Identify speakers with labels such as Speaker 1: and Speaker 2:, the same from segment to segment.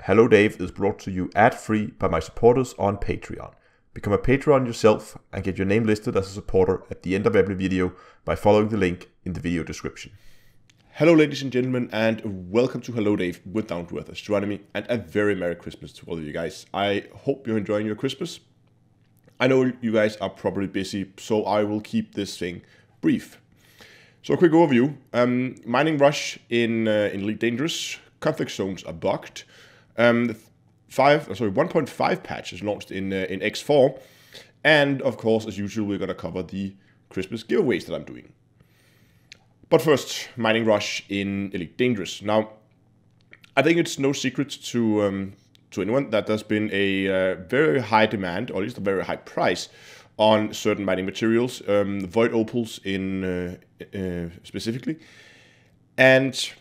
Speaker 1: Hello Dave is brought to you ad-free by my supporters on Patreon. Become a Patreon yourself and get your name listed as a supporter at the end of every video by following the link in the video description.
Speaker 2: Hello ladies and gentlemen, and welcome to Hello Dave with Down to Earth Astronomy, and a very Merry Christmas to all of you guys. I hope you're enjoying your Christmas. I know you guys are probably busy, so I will keep this thing brief. So a quick overview. Mining rush in Elite Dangerous. Conflict zones are bugged. 1.5 patch is launched in X4, and of course, as usual, we're going to cover the Christmas giveaways that I'm doing. But first, mining rush in Elite Dangerous. Now, I think it's no secret to anyone that there's been a very high demand, or at least a very high price, on certain mining materials, void opals in specifically, and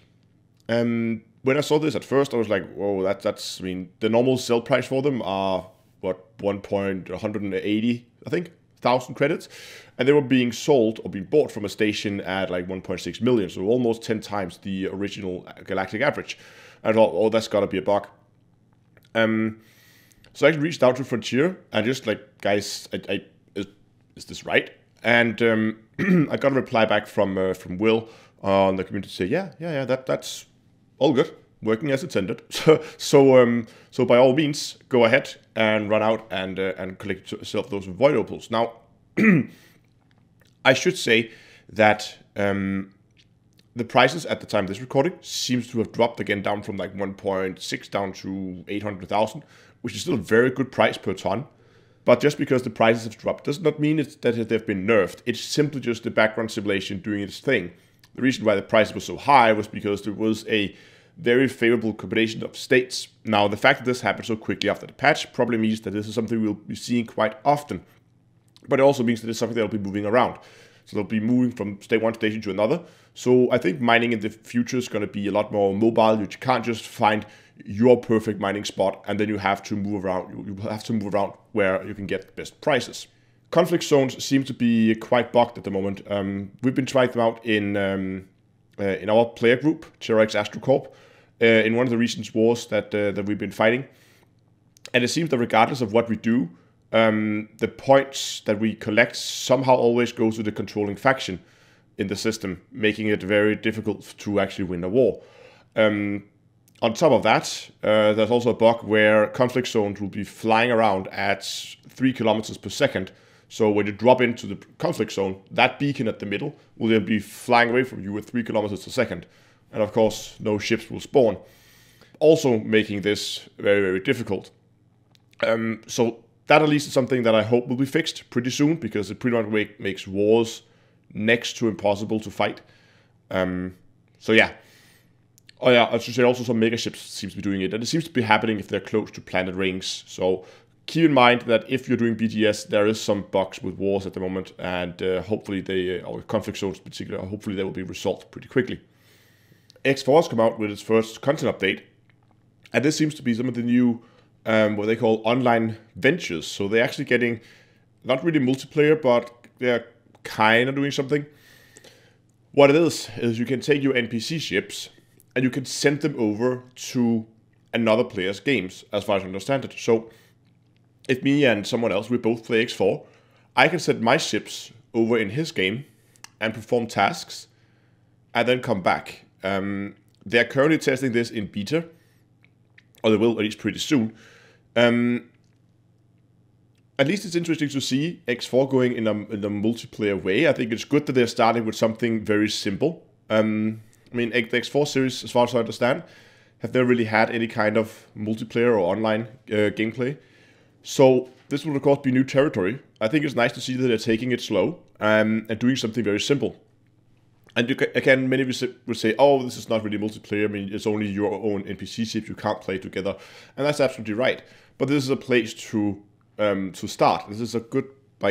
Speaker 2: when I saw this at first, I was like, whoa, that's, I mean, the normal sell price for them are, what, 180, I think, thousand credits. And they were being sold or being bought from a station at like 1.6 million. So almost 10 times the original galactic average. And I thought, oh, that's gotta be a bug. So I actually reached out to Frontier and just like, guys, is this right? And I got a reply back from Will on the community to say, yeah, that's all good, working as intended. So by all means, go ahead and run out and collect yourself those void opals. Now, I should say that the prices at the time of this recording seems to have dropped again, down from like 1.6 down to 800,000, which is still a very good price per ton. But just because the prices have dropped does not mean that they've been nerfed. It's simply just the background simulation doing its thing. The reason why the price was so high was because there was a very favorable combination of states. Now, the fact that this happened so quickly after the patch probably means that this is something we'll be seeing quite often. But it also means that it's something that'll be moving around. So they'll be moving from one station to another. So I think mining in the future is going to be a lot more mobile. You can't just find your perfect mining spot and then you have to move around. You have to move around where you can get the best prices. Conflict zones seem to be quite bugged at the moment. We've been trying them out in our player group, SerectLab, in one of the recent wars that we've been fighting. And it seems that regardless of what we do, the points that we collect somehow always go to the controlling faction in the system, making it very difficult to actually win a war. On top of that, there's also a bug where conflict zones will be flying around at 3 kilometers per second. So when you drop into the conflict zone, that beacon at the middle will then be flying away from you at 3 kilometers a second. And of course, no ships will spawn. Also making this very, very difficult. So that at least is something that I hope will be fixed pretty soon, because it pretty much makes wars next to impossible to fight. So yeah. Oh yeah, I should say also some megaships seems to be doing it. And it seems to be happening if they're close to planet rings. So keep in mind that if you're doing BGS, there is some bugs with wars at the moment, and hopefully or conflict zones in particular, hopefully they will be resolved pretty quickly. X4 has come out with its first content update, and this seems to be some of the new, what they call online ventures. So they're actually getting, not really multiplayer, but they're kind of doing something. What it is you can take your NPC ships, and you can send them over to another player's games, as far as I understand it. So if me and someone else, we both play X4, I can send my ships over in his game and perform tasks, and then come back. They're currently testing this in beta, or they will at least pretty soon. At least it's interesting to see X4 going in a multiplayer way. I think it's good that they're starting with something very simple. I mean, the X4 series, as far as I understand, have never really had any kind of multiplayer or online gameplay. So this will of course be new territory. I think it's nice to see that they're taking it slow and doing something very simple. And again, many of you would say, oh, this is not really multiplayer. I mean, it's only your own NPC ships, you can't play together. And that's absolutely right. But this is a place to start. This is a good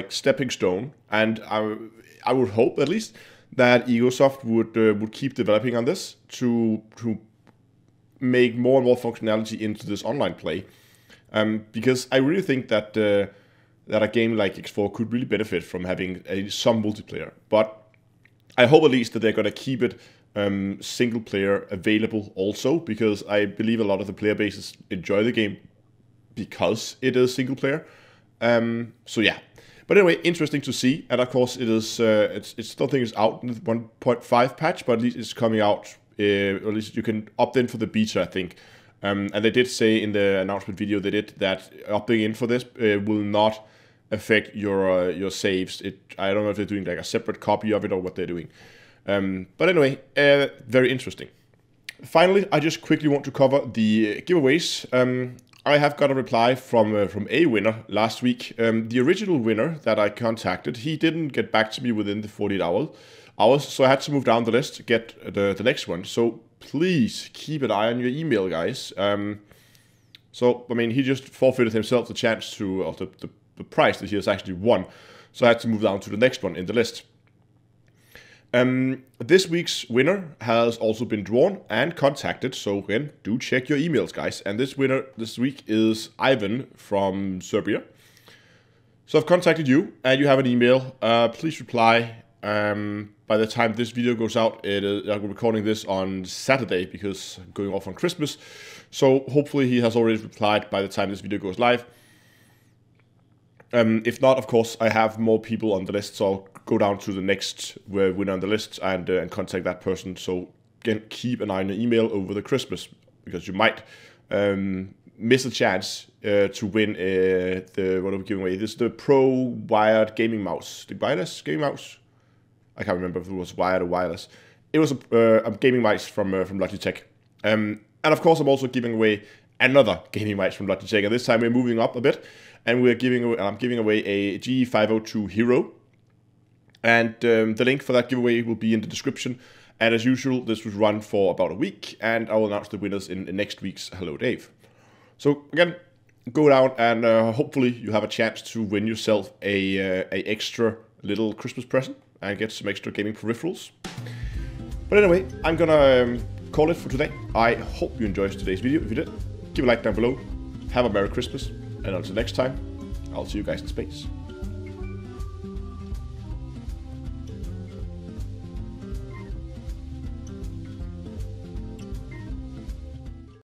Speaker 2: stepping stone. And I would hope, at least, that Egosoft would keep developing on this to make more and more functionality into this online play. Because I really think that that a game like X4 could really benefit from having some multiplayer. But I hope at least that they're going to keep it single player available also, because I believe a lot of the player bases enjoy the game because it is single player. So yeah. But anyway, interesting to see, and of course it is. It's still think it's out in the 1.5 patch, but at least it's coming out. Or at least you can opt in for the beta, I think. And they did say in the announcement video they did that opting in for this will not affect your saves. I don't know if they're doing like a separate copy of it or what they're doing. But anyway, very interesting. Finally, I just quickly want to cover the giveaways. I have got a reply from a winner last week. The original winner that I contacted, he didn't get back to me within the 48 hours, so I had to move down the list to get the next one. So please keep an eye on your email, guys. So I mean, he just forfeited himself the chance to, or the prize that he has actually won. So I had to move down to the next one in the list. This week's winner has also been drawn and contacted, so again, do check your emails, guys. And this winner this week is Ivan from Serbia. So I've contacted you, and you have an email. Please reply. By the time this video goes out, I'm recording this on Saturday because I'm going off on Christmas. So hopefully he has already replied by the time this video goes live. If not, of course, I have more people on the list, so I'll go down to the next winner on the list and contact that person. So again, keep an eye on your email over the Christmas, because you might miss a chance to win what are we giving away? This is the Pro Wired Gaming Mouse. The wireless gaming mouse? I can't remember if it was wired or wireless. It was a gaming mouse from Logitech. And of course, I'm also giving away another gaming mouse from Logitech. And this time we're moving up a bit. And I'm giving away a G502 Hero. And the link for that giveaway will be in the description. And as usual, this was run for about a week. And I will announce the winners in next week's Hello Dave. So again, go down and hopefully you have a chance to win yourself a extra little Christmas present and get some extra gaming peripherals. But anyway, I'm gonna call it for today. I hope you enjoyed today's video. If you did, give a like down below. Have a Merry Christmas. And until next time, I'll see you guys in space.